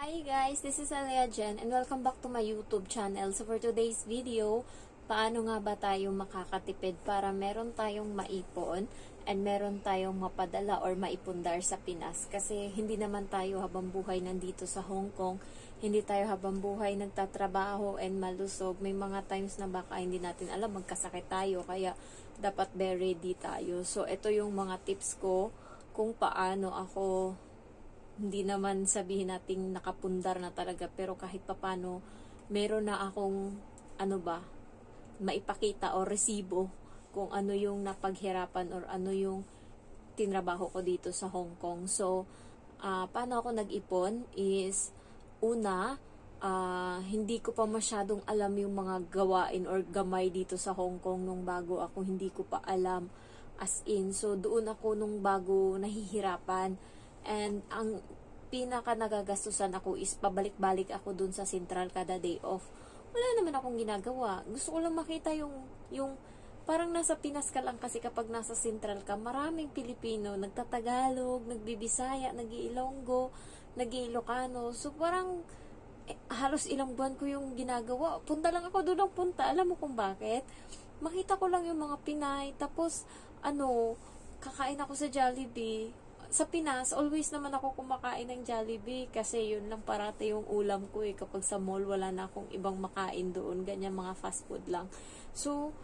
Hi guys, this is Alea Jen and welcome back to my YouTube channel. So for today's video, paano nga ba tayo makakatipid para meron tayong maipon and meron tayong mapadala or maipundar sa Pinas? Kasi hindi naman tayo habang buhay nandito sa Hong Kong, hindi tayo habang buhay nagtatrabaho and malusog. May mga times na baka hindi natin alam magkasakit tayo, kaya dapat very ready tayo. So ito yung mga tips ko kung paano ako, hindi naman sabihin nating nakapundar na talaga, pero kahit papano meron na akong maipakita o resibo kung ano yung napaghirapan or ano yung tinrabaho ko dito sa Hong Kong. So paano ako nag-ipon is una, hindi ko pa masyadong alam yung mga gawain or gamay dito sa Hong Kong nung bago ako, hindi ko pa alam as in. So doon ako nung bago nahihirapan. And ang pinaka nagagastusan ako is pabalik-balik ako dun sa Central kada day off. Wala naman akong ginagawa. Gusto ko lang makita yung parang nasa Pinas ka lang, kasi kapag nasa Central ka, maraming Pilipino, nagtatagalog, nagbibisaya, nag-iilonggo, nag-iilocano. So parang halos ilang buwan ko yung ginagawa. Punta lang ako doon ng punta. Alam mo kung bakit? Makita ko lang yung mga Pinay. Tapos kakain ako sa Jollibee. Sa Pinas, always naman ako kumakain ng Jollibee kasi yun lang parati yung ulam ko kapag sa mall wala na akong ibang makain doon, ganyan mga fast food lang. So,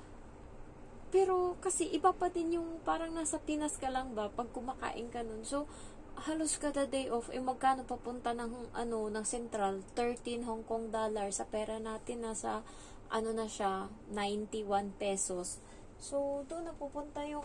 pero kasi iba pa din yung parang nasa Pinas ka lang ba pag kumakain ka nun. So, halos kada day off, magkano papunta ng ng Central, 13 Hong Kong dollar sa pera natin, nasa na siya, 91 pesos. So, doon na pupunta yung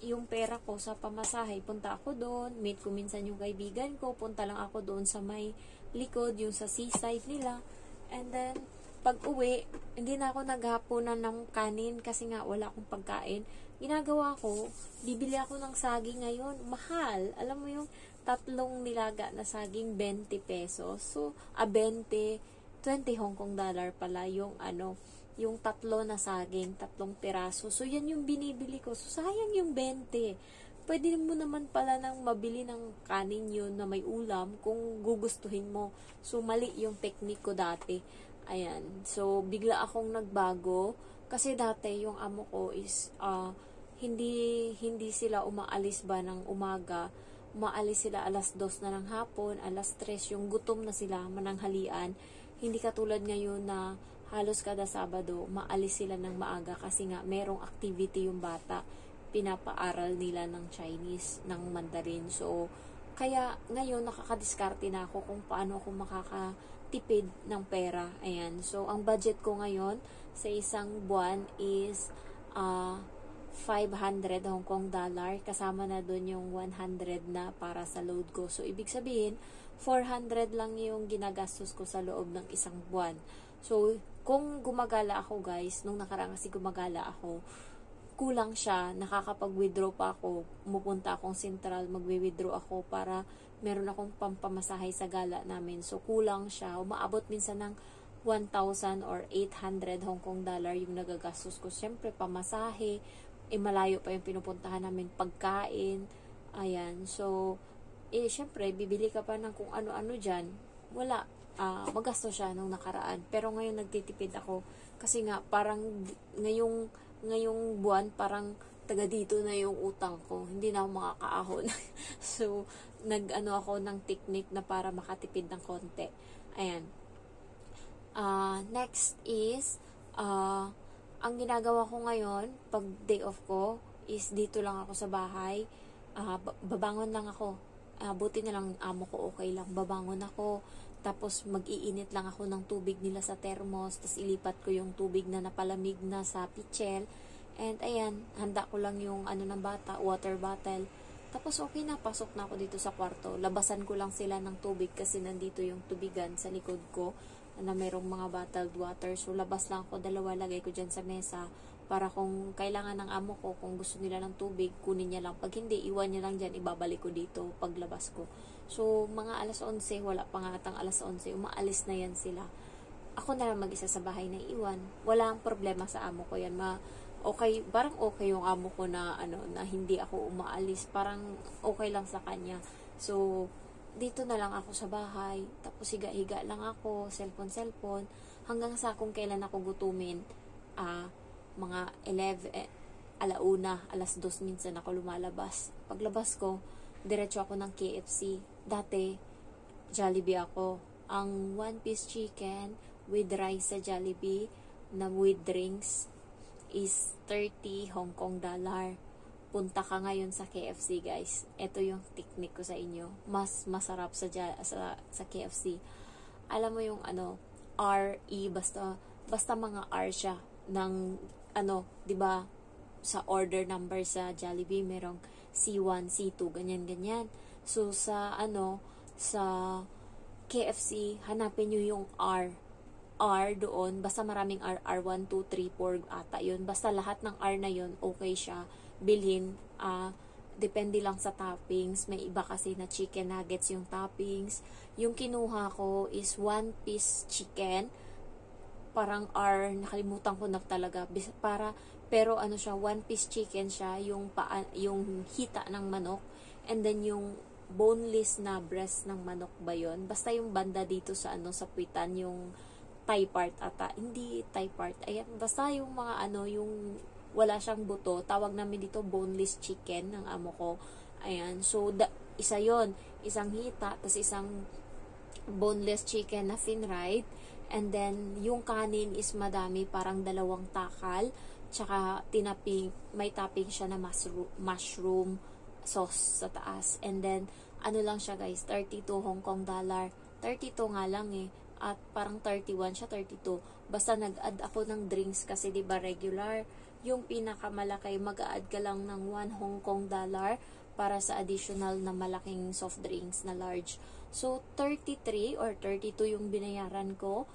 yung pera ko sa pamasahe. Punta ako doon, meet ko minsan yung kaibigan ko, punta lang ako doon sa may likod, yung sa seaside nila. And then, pag uwi, hindi na ako naghapunan ng kanin kasi nga wala akong pagkain. Ginagawa ko, bibili ako ng saging ngayon. Mahal. Alam mo yung tatlong nilaga na saging, 20 pesos. So, 20 Hong Kong dollar pala yung tatlo na saging, tatlong piraso. So, yan yung binibili ko. So, sayang yung 20. Pwede mo naman pala nang mabili ng kanin yun na may ulam kung gugustuhin mo. So, mali yung technique ko dati. Ayan. So, bigla akong nagbago. Kasi dati, yung amo ko is, hindi sila umaalis ba ng umaga. Umaalis sila alas 2 na ng hapon, alas 3, yung gutom na sila, mananghalian. Hindi katulad ngayon na halos kada Sabado, maalis sila ng maaga kasi nga merong activity yung bata. Pinapaaral nila ng Chinese, ng Mandarin. So, kaya ngayon nakakadiskarte na ako kung paano ako makakatipid ng pera. Ayan. So, ang budget ko ngayon sa isang buwan is 500 Hong Kong dollar. Kasama na dun yung 100 na para sa load ko. So, ibig sabihin, 400 lang yung ginagastos ko sa loob ng isang buwan. So, kung gumagala ako guys, nung nakaraan kasi gumagala ako, kulang siya, nakakapag-withdraw pa ako, pumupunta akong Central, magwi-withdraw ako para meron akong pampamasahay sa gala namin. So, kulang siya. Umaabot minsan ng 1,000 or 800 Hong Kong dollar yung nagagastos ko. Siyempre, pamasahe, malayo pa yung pinupuntahan namin, pagkain, ayan. So, siyempre, bibili ka pa ng kung ano-ano dyan, wala. Magasto siya nung nakaraan. Pero ngayon nagtitipid ako kasi nga parang ngayong buwan parang taga dito na yung utang ko. Hindi na ako makakaahon. So, ako ng technique na para makatipid ng konti. Ayan. Next is ang ginagawa ko ngayon pag day off ko is dito lang ako sa bahay. Babangon lang ako. Buti na lang amo ko okay lang. Babangon ako, tapos mag-iinit lang ako ng tubig nila sa thermos, tapos ilipat ko yung tubig na napalamig na sa pitchel. And ayan, handa ko lang yung ng bata, water bottle. Tapos okay na, pasok na ako dito sa kwarto. Labasan ko lang sila ng tubig kasi nandito yung tubigan sa likod ko na merong mga bottled water. So labas lang ako, dalawa lagay ko dyan sa mesa para kung kailangan ng amo ko, kung gusto nila ng tubig, kunin niya lang. Pag hindi, iwan niya lang dyan, ibabalik ko dito paglabas ko. So, mga alas 11, wala pa nga atang alas 11, umaalis na yan sila. Ako na lang mag-isa sa bahay na iwan. Walang problema sa amo ko yan. Okay, parang okay yung amo ko na, na hindi ako umaalis. Parang okay lang sa kanya. So, dito na lang ako sa bahay, tapos higa-higa lang ako, cellphone, hanggang sa kung kailan ako gutumin, mga 11, alauna, alas 2 minsan ako lumalabas. Paglabas ko, diretso ako ng KFC. Dati, Jollibee ako. Ang one piece chicken with rice sa Jollibee na with drinks is 30 Hong Kong dollar. Punta ka ngayon sa KFC, guys. Ito yung technique ko sa inyo. Mas masarap sa KFC. Alam mo yung RE, basta mga R siya ng 'di ba? Sa order number sa Jollibee merong C1, C2, ganyan. So sa sa KFC, hanapin nyo yung R doon, basta maraming R1, 2, 3, 4 ata yun. Basta lahat ng R na yun, okay siya. Bilhin, depende lang sa toppings. May iba kasi na chicken nuggets yung toppings. Yung kinuha ko is one piece chicken. Parang R, nakalimutan ko na talaga. Pero siya, one piece chicken siya, yung hita ng manok, and then yung boneless na breast ng manok ba yun? Basta yung banda dito sa sa puwitan, yung thigh part ata. Hindi thigh part. Ayan, basta yung mga yung wala siyang buto. Tawag namin dito boneless chicken ng amo ko. Ayan. So, isa yon, isang hita, tapos isang boneless chicken na thin-fried. And then, yung kanin is madami, parang 2 takal. Tsaka, may topping siya na mushroom sauce sa taas. And then, lang siya guys, 32 Hong Kong dollar. 32 nga lang At parang 31 siya, 32. Basta nag-add ako ng drinks kasi 'di ba regular, yung pinakamalaki mag-a-add ka lang ng 1 Hong Kong dollar para sa additional na malaking soft drinks na large. So 33 or 32 yung binayaran ko.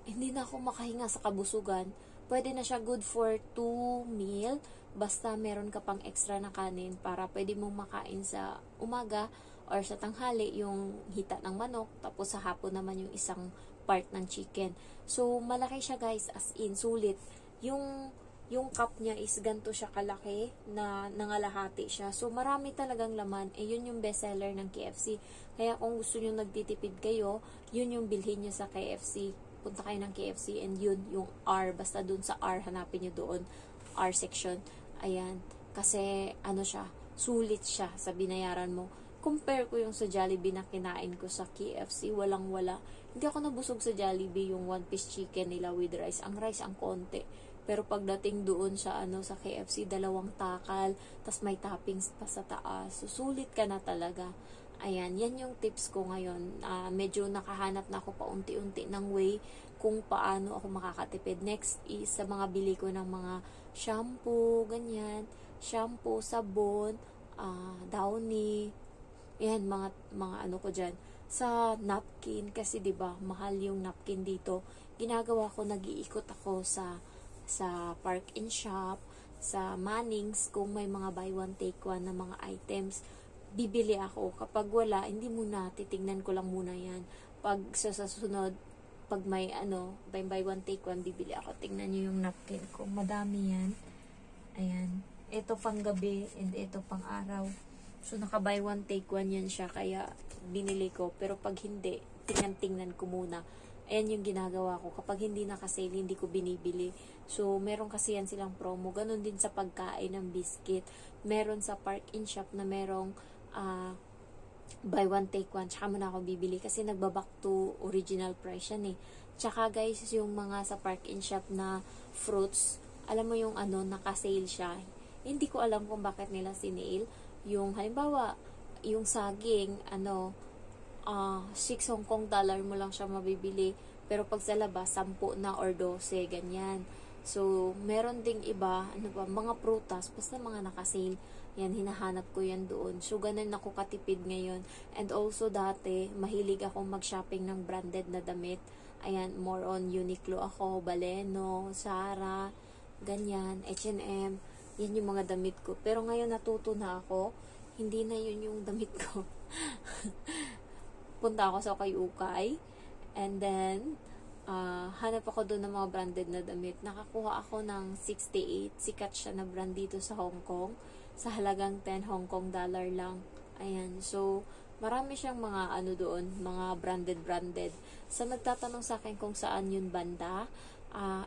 Hindi na ako makahinga sa kabusugan. Pwede na siya good for 2 meal. Basta meron ka pang extra na kanin para pwede mong makain sa umaga or sa tanghali yung hita ng manok, tapos sa hapon naman yung isang part ng chicken. So, malaki siya guys, as in, sulit. Yung cup niya is ganito siya kalaki na nangalahati siya. So, marami talagang laman. Yun yung bestseller ng KFC. Kaya kung gusto nyo nagtitipid kayo, yun yung bilhin nyo sa KFC. Punta kayo ng KFC and yun, yung R. Basta dun sa R, hanapin nyo doon. R section. Ayan. Kasi, siya, sulit siya sa binayaran mo. Compare ko yung sa Jollibee na kinain ko sa KFC, walang-wala. Hindi ako nabusog sa Jollibee yung one piece chicken nila with rice. Ang rice, ang konti. Pero pagdating doon sa sa KFC, 2 takal, tas may toppings pa sa taas. So, sulit ka na talaga. Ayan, yan yung tips ko ngayon. Medyo nakahanap na ako paunti-unti ng way kung paano ako makakatipid. Next is sa mga bili ko ng mga shampoo, ganyan. Shampoo, sabon, Downy, yan, mga ko dyan. Sa napkin, kasi 'di ba mahal yung napkin dito. Ginagawa ko, nag-iikot ako sa Park and Shop, sa Mannings, kung may mga buy one take one na mga items, bibili ako. Kapag wala, hindi muna, titignan ko lang muna yan. Pag sa susunod, pag may buy one take one, bibili ako. Tingnan nyo yung napkin ko. Madami yan. Ayan. Ito pang gabi and ito pang araw. So, naka-buy one, take one yan siya. Kaya, binili ko. Pero pag hindi, tingnan ko muna. Ayan yung ginagawa ko. Kapag hindi naka-sale, hindi ko binibili. So, meron kasi yan silang promo. Ganon din sa pagkain ng biscuit. Meron sa Park and Shop na merong buy one, take one. Tsaka mo na ako bibili. Kasi nagbaback to original price yan Tsaka guys, yung mga sa Park and Shop na fruits, alam mo yung naka-sale siya. Hindi ko alam kung bakit nila sinail. Yung halimbawa, yung saging, 6 Hong Kong dollar mo lang siya mabibili. Pero pag sa labas, 10 na or 12, ganyan. So, meron ding iba, mga prutas, basta mga nakasale. Yan, hinahanap ko yan doon. So, ganun ako katipid ngayon. And also, dati, mahilig ako mag-shopping ng branded na damit. Ayan, more on Uniqlo ako, Baleno, Zara, ganyan, H&M. Yan yung mga damit ko. Pero ngayon natuto na ako. Hindi na yun yung damit ko. Punta ako sa Ukay. And then, hanap ako doon ng mga branded na damit. Nakakuha ako ng 68. Sikat siya na brand dito sa Hong Kong. Sa halagang 10 Hong Kong dollar lang. Ayan. So, Marami siyang mga ano doon, mga branded. Sa nagtatanong sa akin kung saan yun banda,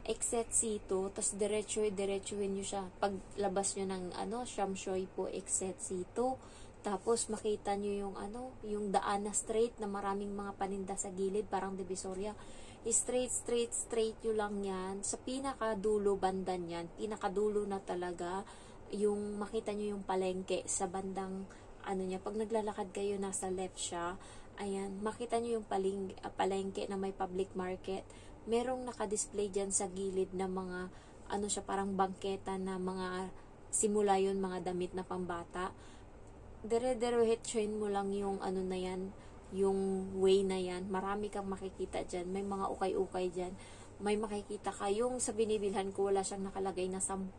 exit C2, tas diretsuhin nyo siya. Paglabas nyo ng Shamshoy po, exit C2. Tapos makita nyo yung yung daan na straight na maraming mga paninda sa gilid, parang Divisoria. Straight nyo lang yan. Sa pinakadulo banda niyan, pinakadulo na talaga, yung makita nyo yung palengke sa bandang niya. Pag naglalakad kayo, nasa left siya. Ayan, makita nyo yung palengke na may public market. Merong nakadisplay dyan sa gilid na mga siya, parang bangketa na mga simula yun, mga damit na pambata. Dire-diretsuhin mo lang yung na yan, yung way na yan. Marami kang makikita dyan. May mga ukay-ukay dyan. May makikita ka. Yung sa binibilhan ko, wala siyang nakalagay na 10.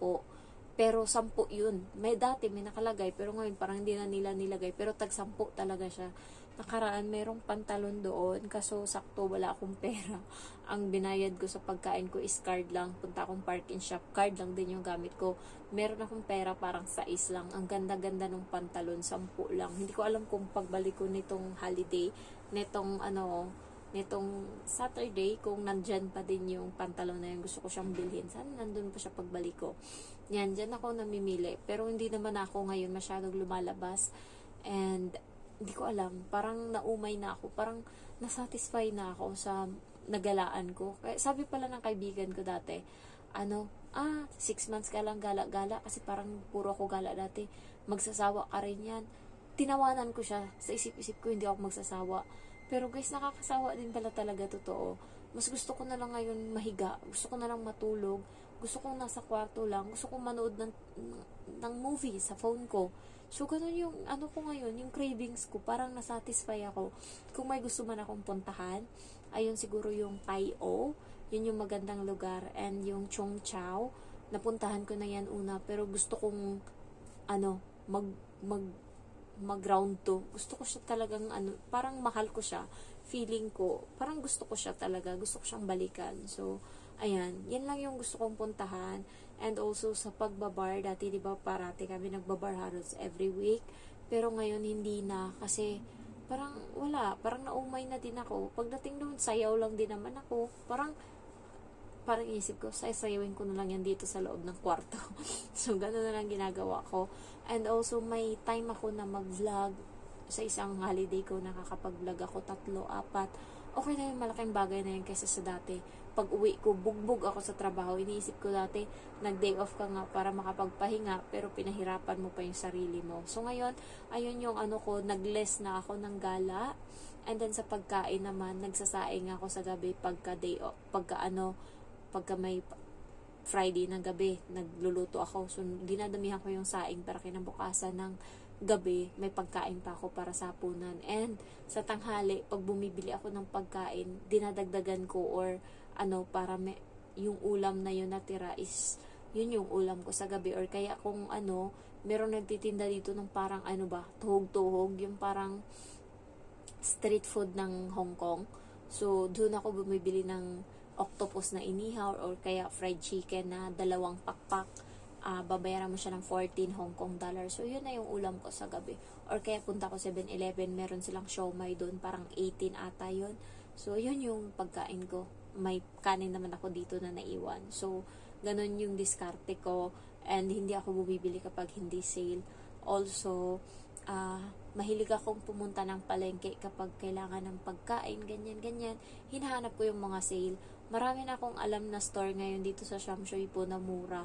Pero 10 yun. May dati may nakalagay, pero ngayon parang hindi na nila nilagay. Pero tag 10 talaga siya. Nakaraan, merong pantalon doon. Kaso sakto, wala akong pera. Ang binayad ko sa pagkain ko is card lang. Punta akong park and shop. Card lang din yung gamit ko. Meron akong pera, parang 6 lang. Ang ganda-ganda ng pantalon. 10 lang. Hindi ko alam kung pagbalik ko nitong holiday, nitong Saturday, kung nandyan pa din yung pantalon na yun, gusto ko siyang bilhin. Sana nandun pa siya pagbalik ko. Yan, dyan ako namimili. Pero hindi naman ako ngayon masyadong lumalabas. And hindi ko alam, parang naumay na ako, parang nasatisfy na ako sa nagalaan ko. Kaya sabi pala ng kaibigan ko dati, 6 months ka lang gala-gala, kasi parang puro ako gala dati, magsasawa ka rin yan. Tinawanan ko siya, sa isip-isip ko hindi ako magsasawa. Pero guys, nakakasawa din pala talaga, totoo. Mas gusto ko na lang ngayon mahiga, gusto ko na lang matulog, gusto kong nasa kwarto lang, gusto kong manood ng movie sa phone ko. So, ganun yung ko ngayon, yung cravings ko, parang nasatisfy ako. Kung may gusto man akong puntahan, ayun siguro yung Tai-O, yun yung magandang lugar, and yung Chong Chao, napuntahan ko na yan una, pero gusto kong, mag round 2. Gusto ko siya talagang, parang mahal ko siya, feeling ko, parang gusto ko siya talaga, gusto ko siyang balikan. So, ayan, yan lang yung gusto kong puntahan. And also sa pagbabar, dati diba parati kami nagbabar halos every week, pero ngayon hindi na, kasi parang wala, parang naumay na din ako. Pagdating doon, sayaw lang din naman ako, parang isip ko, sayawin ko na lang yan dito sa loob ng kwarto. So gano'n na lang ginagawa ko. And also may time ako na mag-vlog. Sa isang holiday ko, nakakapag-vlog ako 3, 4. Okay na yun, malaking bagay na yun kaysa sa dati. Pag uwi ko, bugbog ako sa trabaho. Iniisip ko dati, nag-day off ka nga para makapagpahinga, pero pinahirapan mo pa yung sarili mo. So ngayon, ayun yung ko, nag-less na ako ng gala. And then sa pagkain naman, nagsasaing ako sa gabi pagka day off, pagka may Friday ng gabi, nagluluto ako. So dinadamihan ko yung saing para kinabukasan ng gabi, may pagkain pa ako para sa hapunan. And sa tanghali, pag bumibili ako ng pagkain, dinadagdagan ko, or para yung ulam na yun natira is yun yung ulam ko sa gabi. Or kaya kung meron nagtitinda dito ng parang tuhog-tuhog, yung parang street food ng Hong Kong. So doon ako bumibili ng octopus na inihaw, or kaya fried chicken na 2 pakpak. Babayaran mo siya ng 14 Hong Kong dollars. So, yun na yung ulam ko sa gabi. Or kaya punta ko 7-Eleven, meron silang siomai doon, parang 18 ata yun. So, yun yung pagkain ko. May kanin naman ako dito na naiwan. So, ganun yung diskarte ko. And hindi ako bumibili kapag hindi sale. Also, mahilig akong pumunta ng palengke kapag kailangan ng pagkain, ganyan. Hinahanap ko yung mga sale. Marami na akong alam na store ngayon dito sa Shamshoy po na mura.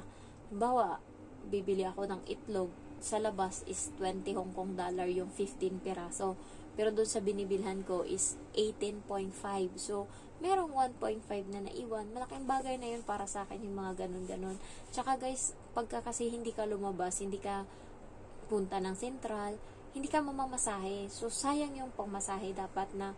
Halimbawa, bibili ako ng itlog, sa labas is 20 Hong Kong dollar yung 15 piraso. Pero doon sa binibilhan ko is 18.5. So, merong 1.5 na naiwan. Malaking bagay na yun para sa akin, yung mga ganun-ganun. Tsaka guys, pagka kasi hindi ka lumabas, hindi ka punta ng sentral, hindi ka mamamasahe. So, sayang yung pangmasahe. Dapat na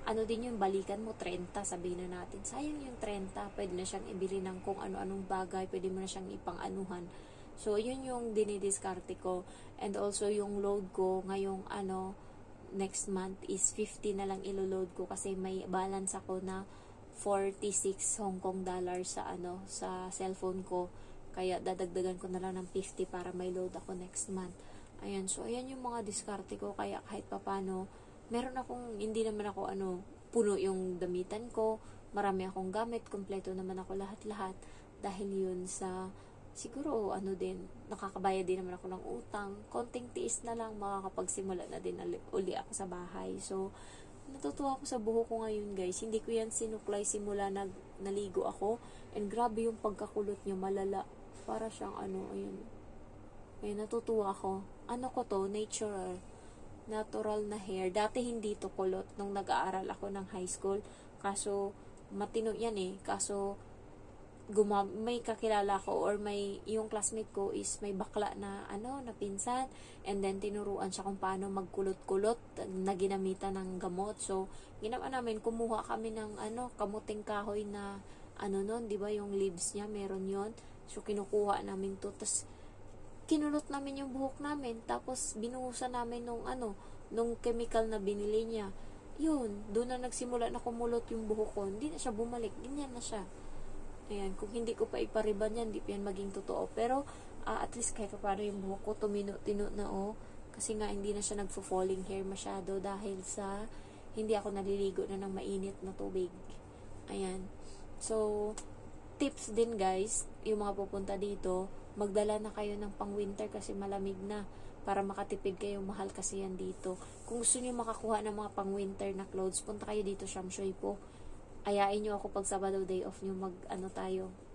din yung balikan mo, 30, sabihin na natin. Sayang yung 30, pwede na siyang ibili ng kung ano-anong bagay, pwede mo na siyang ipang-anuhan. So, yun yung dinidiskarte ko. And also, yung load ko, ngayong next month is 50 na lang ilo-load ko, kasi may balance ako na 46 Hong Kong dollars sa cellphone ko. Kaya, dadagdagan ko na lang ng 50 para may load ako next month. Ayan, so, ayan yung mga diskarte ko. Kaya, kahit papano, meron akong, hindi naman ako puno yung damitan ko, marami akong gamit, kompleto naman ako lahat-lahat, dahil yun sa, siguro din, nakakabayad din naman ako ng utang, konting tiis na lang, makakapagsimula na din uli ako sa bahay. So, natutuwa ako sa buhok ko ngayon guys, hindi ko yan sinuklay simula naligo ako, and grabe yung pagkakulot niya, malala, para siyang ayun, natutuwa ako. Ko to, natural na hair. Dati hindi to kulot nung nag-aaral ako ng high school. Kaso, matino yan Kaso, may kakilala ko or yung classmate ko is may bakla na na pinsan, and then tinuruan siya kung paano magkulot-kulot na ginamitan ng gamot. So, ginawa namin, kumuha kami ng kamuting kahoy na nun, di ba yung leaves niya, meron yon. So, kinukuha namin to, tas kinulot namin yung buhok namin, tapos binuhusan namin nung chemical na binili niya. Yun, doon na nagsimula na kumulot yung buhok ko. Hindi na siya bumalik, ganyan na siya. Ayan, kung hindi ko pa ipariban yan, hindi pa yan maging totoo. Pero, at least kahit paano yung buhok ko, tumino-tino na kasi nga hindi na siya nagfo-falling hair masyado dahil sa hindi ako naliligo na ng mainit na tubig. Ayan. So, tips din guys, yung mga pupunta dito, magdala na kayo ng pang-winter kasi malamig na, para makatipid kayo, mahal kasi yan dito. Kung gusto niyo makakuha ng mga pang-winter na clothes, punta kayo dito Shamshoy po. Ayain niyo ako pag Sabado day off niyo,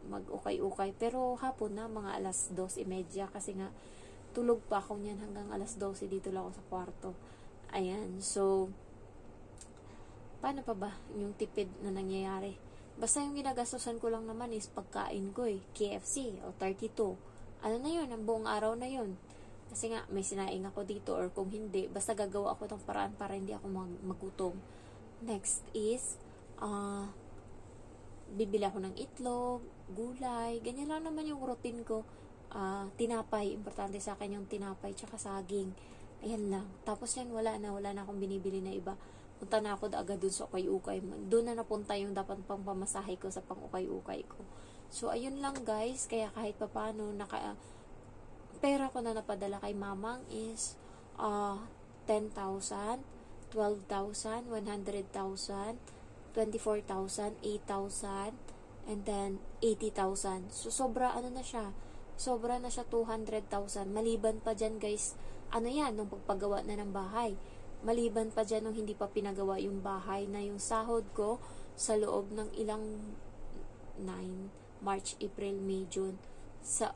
mag-ukay-ukay. Pero hapon na, mga alas 2:30, kasi nga tulog pa ako niyan hanggang alas 12, dito lang ako sa kwarto. Ayan, so paano pa ba yung tipid na nangyayari? Basta yung ginagastosan ko lang naman is pagkain ko KFC o 32. Na yun, ang buong araw na yun. Kasi nga, may sinaing ako dito, or kung hindi, basta gagawa ako ng paraan para hindi ako magutom. Next is, bibili ako ng itlog, gulay, ganyan lang naman yung routine ko. Tinapay, importante sa akin yung tinapay, tsaka saging. Ayan lang. Tapos yan, wala na akong binibili na iba. Punta na ako agad dun sa ukay-ukay. Doon na napunta yung dapat pang pamasahe ko sa pang ukay-ukay ko. So, ayun lang guys. Kaya kahit papaano, pera ko na napadala kay mamang is 10,000, 12,000, 100,000, 24,000, 8,000, and then 80,000. So, sobra na siya. Sobra na siya 200,000. Maliban pa dyan guys, yan, nung pagpagawa na ng bahay. Maliban pa dyan nung hindi pa pinagawa yung bahay, na yung sahod ko sa loob ng ilang 9, March, April, May, June, sa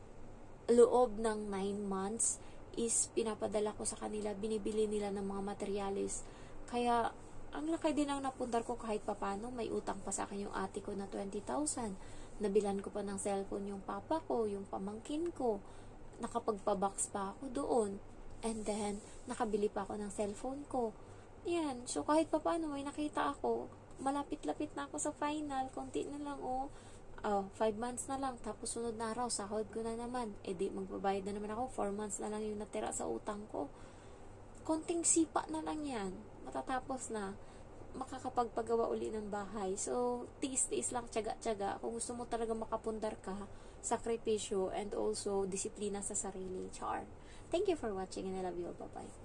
loob ng 9 months is pinapadala ko sa kanila, binibili nila ng mga materyales. Kaya ang laki din ang napundar ko kahit papano. May utang pa sa akin yung ate ko na 20,000. Nabilan ko pa ng cellphone yung papa ko, yung pamangkin ko. Nakapagpa-box pa ako doon. And then, nakabili pa ako ng cellphone ko. Yan. So, kahit papano may nakita ako. Malapit-lapit na ako sa final. Konti na lang 5 months na lang. Tapos sunod na araw, sahod ko na naman. Di, magbabayad na naman ako. 4 months na lang yung natira sa utang ko. Konting sipa na lang yan. Matatapos na. Makakapagpagawa uli ng bahay. So, tiis-tiis lang, tiyaga-tiyaga. Kung gusto mo talaga makapundar ka, sakripisyo, and also disiplina sa sarili. Char. Thank you for watching and I love you all. Bye-bye.